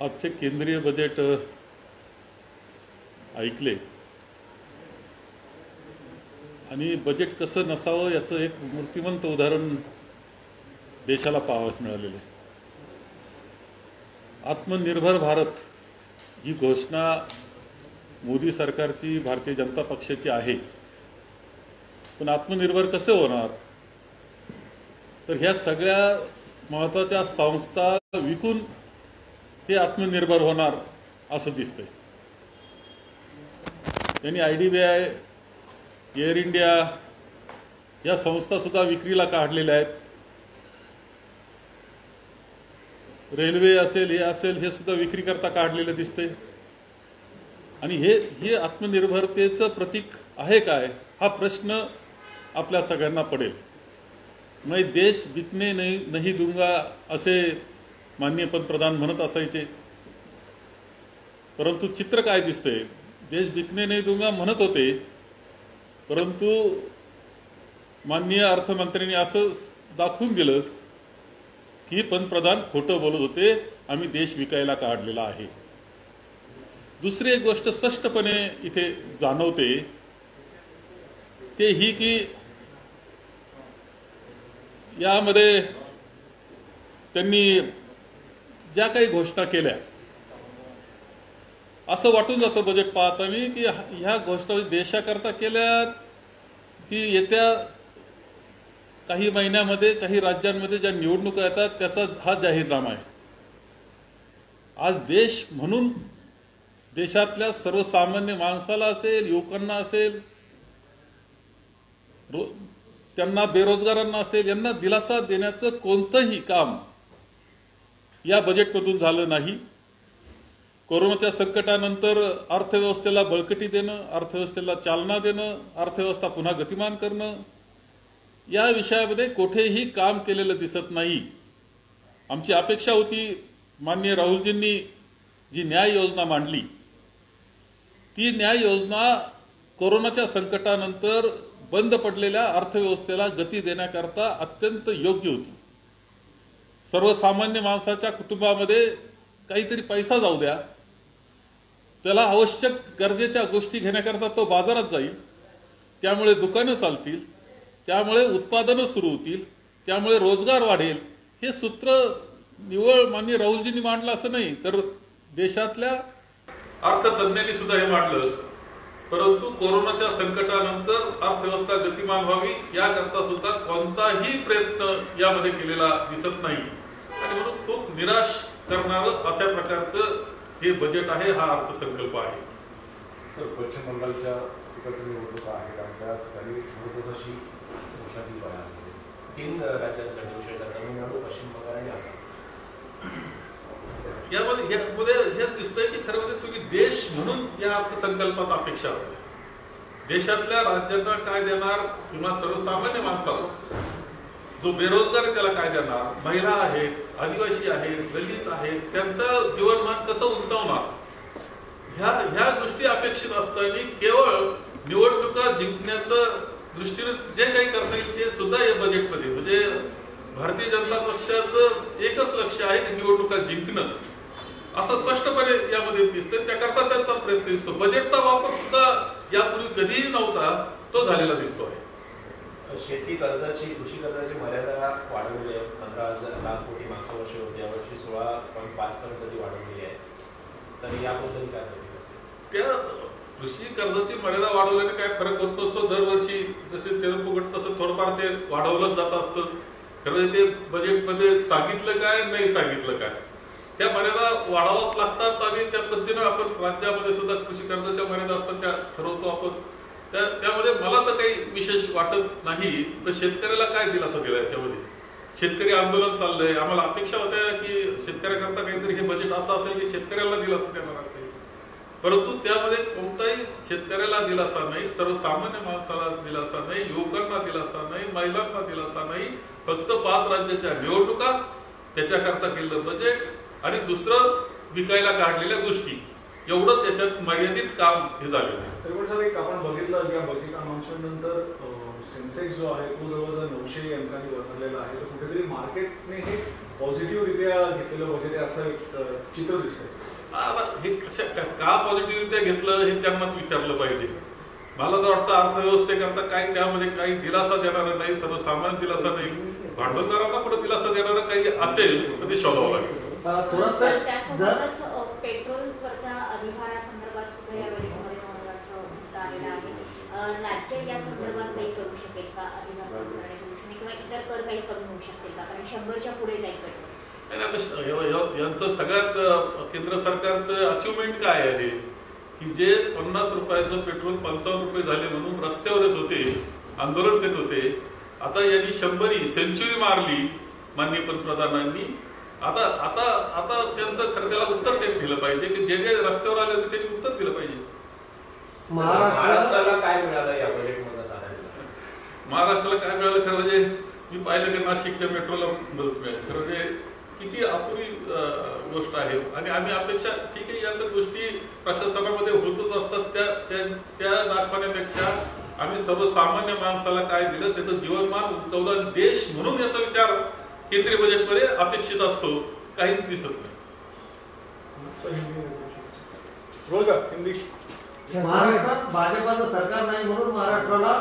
आजचे केंद्रीय बजेट ऐकले आणि बजेट कसं नसावं याचं एक मूर्तिमंत उदाहरण देशाला पाहावयास मिळालेलं आहे. आत्मनिर्भर भारत ही घोषणा मोदी सरकारची, भारतीय जनता पक्षाची आहे. पण आत्मनिर्भर कसे होणार? तर ह्या सगळ्या महत्त्वाच्या संस्था विकून हे आत्मनिर्भर होणार असं दिसतंय. त्यांनी IDBI, एअर इंडिया या संस्था सुद्धा विक्रीला काढलेल्या आहेत. रेल्वे असेल, हे असेल, हे सुद्धा विक्री करता काढलेलं दिसतंय. आणि हे आत्मनिर्भरतेचं प्रतीक आहे काय, हा प्रश्न आपल्या सगळ्यांना पडेल. मैं देश बिकने नहीं दूंगा असे माननीय पंतप्रधान म्हणत असायचे. परंतु चित्र काय दिसतंय? देश बिकने नहीं दूंगा म्हणत होते, परंतु माननीय अर्थमंत्र्यांनी असं दाखवून दिलं की पंतप्रधान खोटं बोलत होते, आम्ही देश विकायला काढलेला आहे. दुसरी एक गोष्ट स्पष्टपणे इथे जाणवते ते ही की यामध्ये त्यांनी ज्या काही घोषणा केल्या, असं वाटून जातं बजेट पाहताना की ह्या घोषणा देशाकरता केल्यात की येत्या काही महिन्यामध्ये काही राज्यांमध्ये ज्या निवडणुका येतात त्याचा हा जाहीरनामा आहे. आज देश म्हणून देशातल्या सर्वसामान्य माणसाला असेल, युवकांना असेल, त्यांना बेरोजगारांना असेल, यांना दिलासा देण्याचं कोणतंही काम या बजेटमधून झालं नाही. कोरोनाच्या संकटानंतर अर्थव्यवस्थेला बळकटी देणं, अर्थव्यवस्थेला चालना देणं, अर्थव्यवस्था पुन्हा गतिमान करणं, या विषयामध्ये कुठेही काम केलेलं दिसत नाही. आमची अपेक्षा होती माननीय राहुलजींनी जी न्याय योजना मांडली, ती न्याय योजना कोरोनाच्या संकटानंतर बंद पडलेल्या अर्थव्यवस्थेला गती देण्याकरता अत्यंत योग्य होती. सर्वसामान्य माणसाच्या कुटुंबामध्ये काहीतरी पैसा जाऊ द्या, त्याला आवश्यक गरजेच्या गोष्टी घेण्याकरता तो बाजारात जाईल, त्यामुळे दुकानं चालतील, त्यामुळे उत्पादनं सुरू होतील, त्यामुळे रोजगार वाढेल. हे सूत्र निव्वळ माननीय राहुलजींनी मांडलं असं नाही, तर देशातल्या अर्थतज्ञांनी सुद्धा हे मांडलं. परंतु कोरोनाच्या संकटानंतर अर्थव्यवस्था गतिमान व्हावी याकरता सुद्धा कोणताही प्रयत्न यामध्ये केलेला दिसत नाही. आणि म्हणून खूप निराश करणारं अशा प्रकारचं हे बजेट आहे, हा अर्थसंकल्प आहे. सर, पश्चिम बंगालच्या निवडणुका आहेत आणि त्या ठिकाणी महत्त्वाची घोषणा केली आहे. 3 राज्यांसाठी विशेषतः तमिळनाडू, पश्चिम बंगाल आणि आसाम. यामध्ये हे दिसतंय की खरं म्हणजे तुम्ही देश म्हणून या अर्थसंकल्पात अपेक्षा होते. देशातल्या राज्यांना काय देणार किंवा सर्वसामान्य माणसाला जो बेरोजगार आहे त्याला काय देणार, महिला आहेत, आदिवासी आहेत, दलित आहेत, त्यांचं जीवनमान कसं उंचावणार, ह्या गोष्टी अपेक्षित असताना केवळ निवडणुका जिंकण्याचं दृष्टीने जे काही करता येईल ते सुद्धा या बजेटमध्ये, म्हणजे भारतीय जनता पक्षाचं एकच लक्ष आहे की निवडणुका जिंकणं, असं स्पष्टपणे यामध्ये दिसतंय. त्याकरता त्यांचा प्रयत्न दिसतो. बजेटचा वापर सुद्धा यापूर्वी कधीही नव्हता, तो झालेला दिसतोय. शेती कर्जाची, कृषी कर्जाची मर्यादा वाढवली आहे. 15,000 लाख कोटी मागच्या वर्षी होती, यावर्षी 16.5 पर्यंत ती वाढवली आहे. तर याबद्दल काय त्या कृषी कर्जाची मर्यादा वाढवल्याने काय फरक होत नसतो. दरवर्षी जसे चलन फुगट तसं थोडंफार ते वाढवलं जात असतं. खरं ते बजेटमध्ये सांगितलं काय, नाही सांगितलं काय, त्या मर्यादा वाढवाव्याच लागतात. आणि त्या पद्धतीनं आपण राज्यामध्ये सुद्धा कृषी कर्जाच्या मर्यादा असतात त्या ठरवतो आपण. त्यामध्ये मला तर काही विशेष वाटत नाही. तर शेतकऱ्याला काय दिलासा दिला याच्यामध्ये? शेतकरी आंदोलन चाललंय. आम्हाला अपेक्षा होत्या की शेतकऱ्याकरता काहीतरी हे बजेट असं असेल की शेतकऱ्याला दिलासा देणार असेल, परंतु त्यामध्ये कोणताही शेतकऱ्याला दिलासा नाही, सर्वसामान्य माणसाला दिलासा नाही, युवकांना दिलासा नाही, महिलांना दिलासा नाही. फक्त 5 राज्याच्या निवडणुका, त्याच्याकरता केलेलं बजेट आणि दुसरं विकायला काढलेल्या गोष्टी, एवढंच याच्यात मर्यादित काम हे झालेलं आहे. आपण बघितलं की बजेट अनाउन्समेंट नंतर सेन्सेक्स जो आहे तो जवळजवळ 900 अंकांनी वरलेला आहे, तर कुठेतरी मार्केटने हे पॉझिटिव्हरित्या घेतलेलं बजेट आहे असं एक चित्र दिसतंय. आता हे का पॉझिटिव्हरित्या घेतलं हे त्यांनाच विचारलं पाहिजे. मला तर वाटतं अर्थव्यवस्थेकरता काही त्यामध्ये काही दिलासा देणारं नाही, सर्वसामान्य दिलासा नाही. भांडवलदारांना कुठे दिलासा देणारं काही असेल तर ते शोधावं लागेल. त्यासोबतच पेट्रोलवरचा अधिभारासंदर्भात सुद्धा या बैठकीमध्ये महत्त्वाचं मुद्दा आलेला आहे. राज्य या संदर्भात काही करू शकेल का अधिभार कमी करण्याच्या दृष्टीने, किंवा इतर कर काही कमी होऊ शकतील का? कारण 100च्या पुढे जाईल पेट्रोल. आणि आता यांचं सगळ्यात केंद्र सरकारचं अचिव्हमेंट काय आहे की जे 50 रुपयाचं पेट्रोल 55 रुपये झाले म्हणून रस्त्यावर येत होते, आंदोलन करत होते, आता यांनी 100री सेंचुरी मारली माननीय पंतप्रधानांनी. आता आता आता त्यांचं खरं त्याला उत्तर त्यांनी दिलं पाहिजे की जे जे रस्त्यावर आले होते त्यांनी उत्तर दिलं पाहिजे. महाराष्ट्राला काय मिळालं या बजेटमध्ये साधारण? महाराष्ट्राला काय मिळालं खरं म्हणजे मी पाहिलं की नाशिकच्या मेट्रोला मदत मिळाली. खरं म्हणजे किती अपुरी गोष्ट आहे. आणि आम्ही अपेक्षा ठीक आहे या तर गोष्टी प्रशासनामध्ये होतच असतात, त्या दाखवण्यापेक्षा आम्ही सर्वसामान्य माणसाला काय दिलं त्याचं जीवनमान उंचवलं, देश म्हणून याचा विचार केंद्रीय बजेटमध्ये अपेक्षित असतो, काहीच दिसत नाही. महाराष्ट्रात भाजपाचं सरकार नाही म्हणून महाराष्ट्राला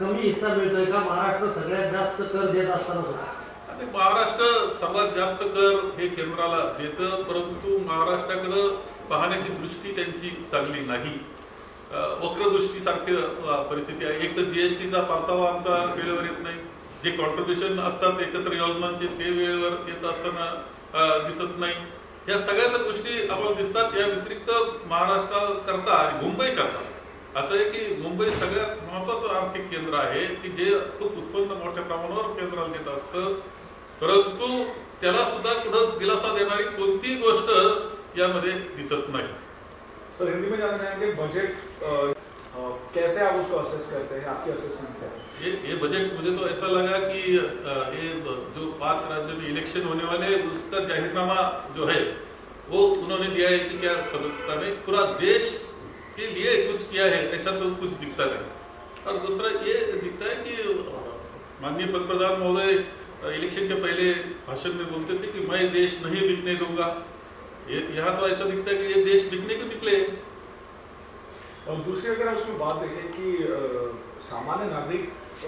कमी हिस्सा मिळतोय का? महाराष्ट्र सगळ्यात जास्त कर देत असताना सुद्धा. आणि महाराष्ट्र सर्वात जास्त कर हे केंद्राला देतं, परंतु महाराष्ट्राकडे पाहण्याची दृष्टी त्यांची चांगली नाही. वक्रदृष्टी सारखी परिस्थिती आहे. एक तर जीएसटीचा परतावा आमचा वेळेवर येत नाही, जे कॉन्ट्रीब्युशन असतात एकत्र योजनांचे ते वेळेवर येत असताना दिसत नाही. या सगळ्याच गोष्टी आम्हाला दिसतात. या व्यतिरिक्त महाराष्ट्राकरता आणि मुंबई करता असं आहे की मुंबई सगळ्यात महत्वाचं आर्थिक केंद्र आहे की जे खूप उत्पन्न मोठ्या प्रमाणावर केंद्राला देत असतं, परंतु त्याला सुद्धा कुठं दिलासा देणारी कोणतीही गोष्ट यामध्ये दिसत नाही. सर हिंदी में जानना चाहेंगे बजट कैसे आप उसको असेस करते हैं, आपकी असेसमेंट क्या है? ये बजट मुझे तो ऐसा लगा कि ये जो 5 राज्यों में इलेक्शन होने वाले हैं उसका जाहिरनामा जो है वो उन्होंने दिया है कि क्या सबकता में पूरा देश के लिए कुछ किया है ऐसा तो कुछ दिखता नहीं. और दूसरा ये दिखता है कि माननीय पंतप्रधान महोदय इलेक्शन के पहले भाषण में बोलते थे कि मैं देश नहीं बिकने दूंगा. यहाँ तो ऐसा दिखता है कि ये देश बिकने को निकले. और दूसरी अगर आप उसमें बात देखें कि सामान्य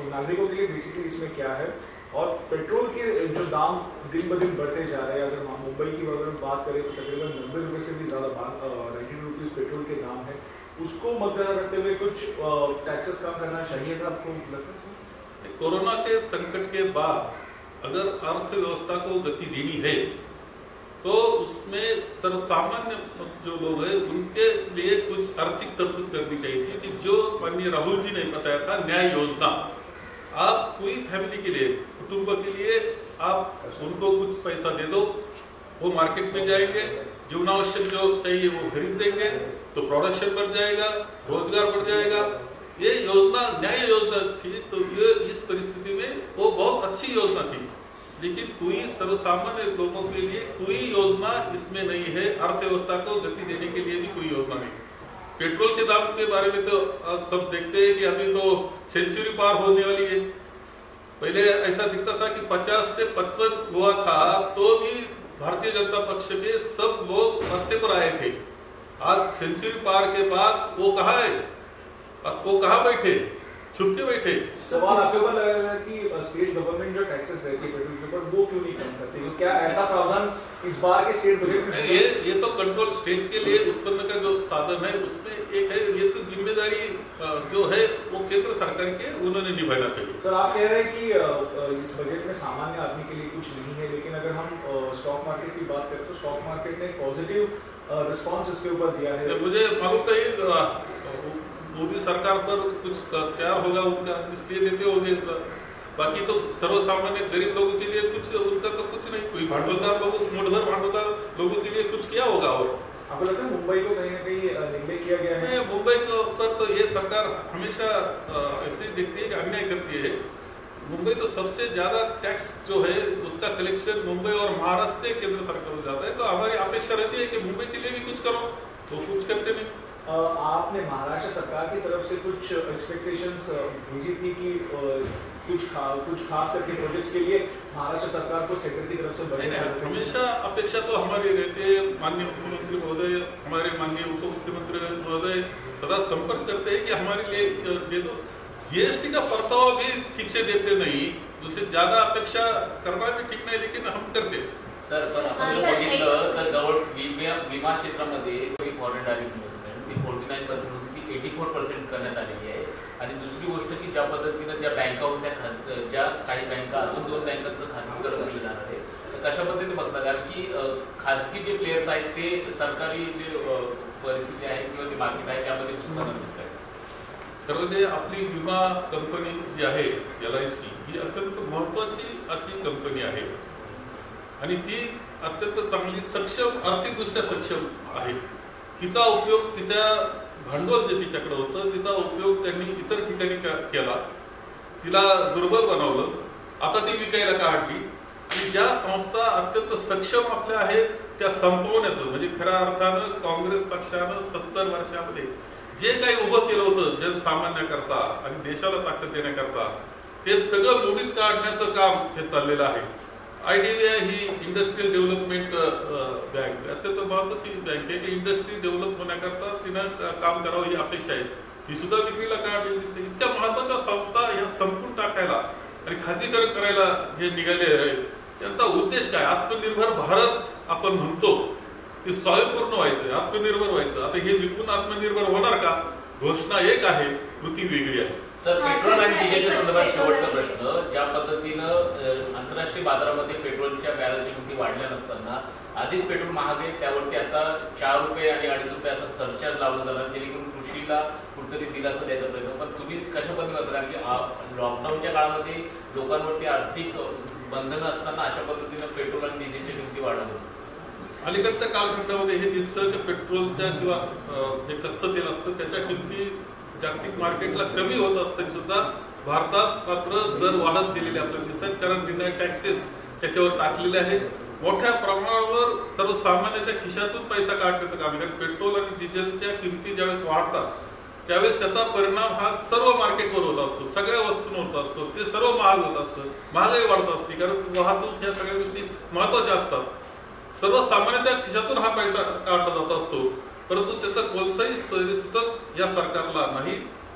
नागरिकों के लिए बेसिकली इसमें क्या है, और पेट्रोल के जो दाम दिन ब दिन बढ़ते जा रहे हैं. अगर मुंबई की अगर बात करें तो तकरीबन 90 रुपये से भी ज़्यादा 90 रुपीज़ पेट्रोल के दाम है. उसको मद्देनजर रखते हुए कुछ टैक्सेस कम करना चाहिए था, आपको लगता है? कोरोना के संकट के बाद अगर अर्थव्यवस्था को गति देनी है तो उसमें सर्वसामान्य जो लोग हैं उनके लिए कुछ आर्थिक तरतूद करनी चाहिए थी कि जो माननीय राहुल जी ने बताया था न्याय योजना. आप पूरी फैमिली के लिए, कुटुंब के लिए आप उनको कुछ पैसा दे दो, वो मार्केट में जाएंगे, जीवनावश्यक जो चाहिए वो खरीद देंगे, तो प्रोडक्शन बढ़ जाएगा, रोजगार बढ़ जाएगा. ये योजना न्याय योजना थी. तो ये इस परिस्थिति में वो बहुत अच्छी योजना थी, लेकिन कोई सर्वसामान्य लोगों के लिए कोई योजना इसमें नहीं है. अर्थव्यवस्था को गति देने के लिए भी कोई योजना नहीं. पेट्रोल के दाम के बारे में तो सब देखते हैं कि अभी तो सेंचुरी पार होने वाली है. पहले ऐसा दिखता था कि 50 से 55 हुआ था तो भी भारतीय जनता पक्ष के सब लोग रास्ते पर आए थे. आज सेंचुरी पार के बाद वो कहाँ है, वो कहाँ बैठे, छुप के बैठे. सवाल आपके ऊपर लग रहा है कि स्टेट गवर्नमेंट जो टैक्सेस देती है पेट्रोल के ऊपर वो क्यों नहीं कम करती? क्या ऐसा प्रावधान इस बार के स्टेट बजट में? ये तो कंट्रोल स्टेट के लिए उत्पन्न का जो साधन है उसमें एक है. ये तो जिम्मेदारी जो है वो केंद्र सरकार के उन्होंने निभाना चाहिए. सर आप कह रहे हैं कि इस बजट में सामान्य आदमी के लिए कुछ नहीं है, लेकिन अगर हम स्टॉक मार्केट की बात करें तो स्टॉक मार्केट ने पॉजिटिव रिस्पॉन्स इसके ऊपर दिया है. मुझे मालूम नहीं मोदी सरकार पर कुछ तैयार होगा उनका, इसलिए देते होंगे. बाकी तो सर्वसामान्य गरीब लोगों के लिए कुछ उनका तो कुछ नहीं. कोई भांडवलदार लोगों, मुठभर भांडवलदार लोगों के लिए कुछ किया होगा. और आपको लगता है मुंबई को कहीं ना कहीं निगले किया गया है? मुंबई को पर तो ये सरकार हमेशा ऐसे ही देखती है कि अन्याय करती है. मुंबई तो सबसे ज्यादा टैक्स जो है उसका कलेक्शन मुंबई और महाराष्ट्र से केंद्र सरकार को जाता है. तो हमारी अपेक्षा रहती है कि मुंबई के लिए भी कुछ करो, तो कुछ करते नहीं. आपने महाराष्ट्र सरकार की तरफ से कुछ एक्सपेक्टेशंस भेजी थी कि कुछ खास करके प्रोजेक्ट्स के लिए महाराष्ट्र सरकार को सेंटर की तरफ से बजट हमेशा अपेक्षा तो हमारी रहती है। माननीय मुख्यमंत्री महोदय, हमारे माननीय उप मुख्यमंत्री महोदय सदा संपर्क करते हैं कि हमारे लिए दे दो। जीएसटी का परतावा भी ठीक से देते नहीं, उससे ज्यादा अपेक्षा करना भी ठीक नाही, लेकिन हम करते। सर पण आपण जर बघितलं तर जवळ विमा क्षेत्रामध्ये फॉरेन डायरेक्ट इन्व्हेस्टमेंट ती 49% होती, ती 84% करण्यात आलेली आहे। आणि दुसरी गोष्ट की ज्या पद्धतीने ज्या बँका होत्या, ज्या काही बँका अजून 2 बँकांचं खाजगीकरण केलं जाणार आहे, तर कशा पद्धतीने बघता? कारण की खाजगी जे प्लेयर्स आहेत ते सरकारी जे परिस्थिती आहे किंवा ते मार्केट आहे त्यामध्ये घुसताना दिसत आहे। तर ते आपली विमा कंपनी जी आहे LIC ही अत्यंत महत्वाची अशी कंपनी आहे आणि ती अत्यंत चांगली सक्षम, आर्थिकदृष्ट्या सक्षम आहे। तिचा उपयोग, तिच्या भांडवल जे तिच्याकडे होतं तिचा उपयोग त्यांनी इतर ठिकाणी केला, तिला दुर्बल बनवलं, आता ती विकायला काढली आणि ज्या संस्था अत्यंत सक्षम आपल्या आहेत त्या संपवण्याचं, म्हणजे खऱ्या अर्थानं काँग्रेस पक्षानं 70 वर्षामध्ये जे काही उभं केलं होतं जनसामान्याकरता आणि देशाला ताकद देण्याकरता, ते सगळं मोडीत काढण्याचं काम हे चाललेलं आहे। IDBI ही इंडस्ट्रियल डेव्हलपमेंट बँक अत्यंत महत्वाची बँक आहे की इंडस्ट्री डेव्हलप होण्याकरता तिनं काम करावं ही अपेक्षा आहे, ती सुद्धा विक्रीला काढलेली दिसते। इतक्या महत्वाच्या संस्था ह्या संपून टाकायला आणि खाजगीकरण करायला हे निघाले आहे। त्यांचा उद्देश काय? आत्मनिर्भर भारत आपण म्हणतो, ते स्वयंपूर्ण व्हायचं, आत्मनिर्भर व्हायचं। आता हे विकून आत्मनिर्भर होणार का? घोषणा एक आहे, कृती वेगळी आहे। सर, पेट्रोल आणि डिझेलच्या संदर्भात शेवटचा प्रश्न, ज्या पद्धतीनं आंतरराष्ट्रीय बाजारामध्ये पेट्रोलच्या बॅरलची किमती वाढल्या नसताना आधीच पेट्रोल महाग आहे, त्यावरती आता 4 रुपये आणि 2.5 रुपये असा सरचार्ज लावला जाणार, जेणेकरून कृषीला कुठेतरी दिलासा द्यायचा प्रयत्न। पण तुम्ही कशा पद्धतीने करता? कारण की लॉकडाऊनच्या काळामध्ये लोकांवरती आर्थिक बंधनं असताना अशा पद्धतीनं पेट्रोल आणि डिझेलच्या किमती वाढवतात। अलीकडच्या कालखंडामध्ये हे दिसतं की पेट्रोलच्या किंवा जे कच्चं तेल असतं त्याच्या किमती जागतिक मार्केटला कमी होत असताना सुद्धा भारतात मात्र दर वाढत गेलेले आपल्याला दिसतात, कारण विना टॅक्सेस त्याच्यावर टाकलेले आहेत। मोठ्या प्रमाणावर सर्वसामान्याच्या खिशातून पैसा काढण्याचं काम आहे, कारण पेट्रोल आणि डिझेलच्या किमती ज्यावेळेस वाढतात त्यावेळेस त्याचा परिणाम हा सर्व मार्केटवर होत असतो, सगळ्या वस्तूंवर होत असतो, ते सर्व महाग होत असतं, महागाई वाढत असते, कारण वाहतूक ह्या सगळ्या गोष्टी महत्वाच्या असतात। सर्वसामान्याच्या खिशातून हा पैसा काढला जात असतो, परंतु त्याचं कोणतंही सोयीसूचक या सरकारला नाही।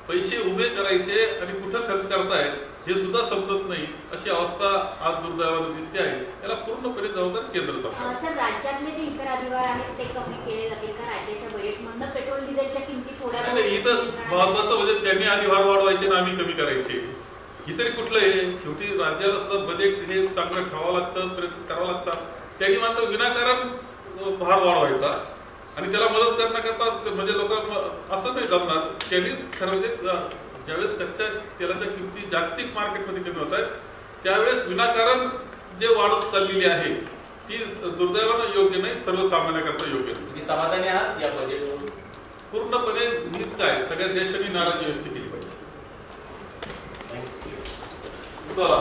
पैसे उभे करायचे आणि कुठं खर्च करताय हे सुद्धा समजत नाही, अशी अवस्था आज दुर्दैवाने दिसते आहे। याला पूर्णपणे जबाबदार केंद्र सरकार। सर, राज्यातले जे इतर अधिभार आहेत ते कमी केले जातील का राज्याच्या बजेटमधून? पेट्रोल डिझेलच्या किमती थोड्या नाही, इथं महत्वाचं म्हणजे त्यांनी अधिभार वाढवायचे ना आम्ही कमी करायचे, ही तरी कुठलं आहे? शेवटी राज्याला सुद्धा बजेट हे चांगलं ठेवावं लागतं, प्रयत्न करावं लागतात। त्यांनी मात्र विनाकारण भार वाढवायचा आणि त्याला मदत करण्याकरता म्हणजे लोक असं नाही जमणार। त्यांनीच ठरवले ज्यावेळेस कच्च्या तेलाच्या किमती जागतिक मार्केटमध्ये कमी होत आहेत त्यावेळेस विनाकारण जे वाढत चाललेली आहे ती दुर्दैवानं योग्य नाही, सर्वसामान्याकरता योग्य नाही। तुम्ही समाधानी आहात या बजेटवरून? पूर्णपणे मीच काय, सगळ्या देशांनी नाराजी व्यक्त केली पाहिजे। चला